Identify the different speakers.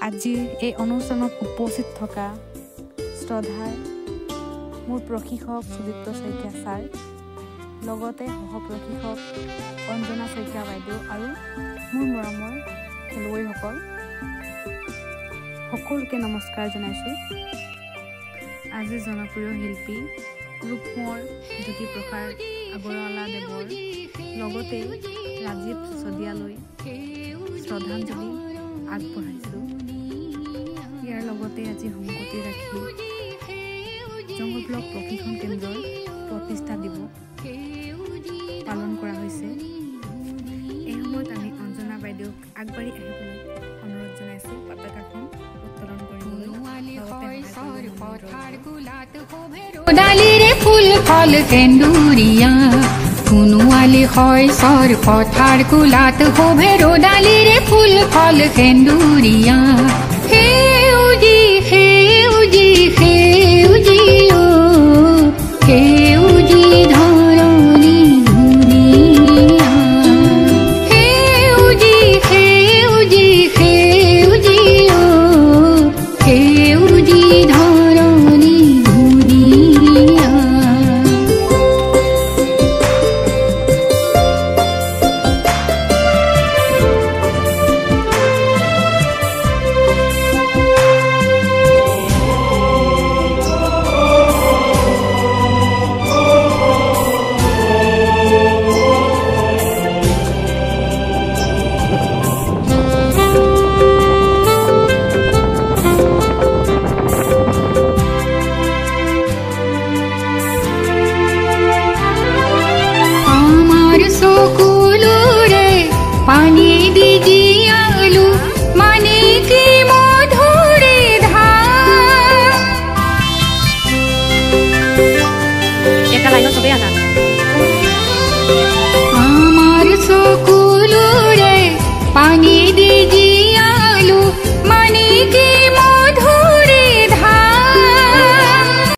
Speaker 1: আজি এই অনুষ্ঠানত উপস্থিত থকা শ্ৰদ্ধাৰ মোৰ প্ৰশিক্ষক সুদীপ্ত শইকীয়া ছাৰ, লগতে সহ-প্ৰশিক্ষক অঞ্জনা শইকীয়া বাইদেউ আৰু মোৰ মৰমৰ খেলুৱৈসকল সকলোকে নমস্কাৰ জনাইছোঁ। আজি জনপ্ৰিয় শিল্পী ৰূপকোঁৱৰ জ্যোতিপ্ৰসাদ আগৰৱালাদেৱৰ লগতে ৰাজীৱ চদিয়ালৈ শ্ৰদ্ধাঞ্জলি আগবঢ়াইছোঁ। ইয়াৰ লগতে আজি সংগতি ৰাখি জংঘল ব্লক প্ৰশিক্ষণ কেন্দ্ৰৰ প্ৰতিষ্ঠা দিৱস পালন কৰা হৈছে। এই সময়ত আমি অঞ্জনা বাইদেউক আগবাঢ়ি আহিবলৈ অনুৰোধ জনাইছোঁ। পতাকাখন উত্তোলন কৰিবলৈ
Speaker 2: ডালিৰে ফুল ফল কেন্দুৰিয়া কুনুৱালি হয় চৰ পথাৰ কুলাত শোভে ডালিৰে ফুল ফল কেন্দুৰিয়া।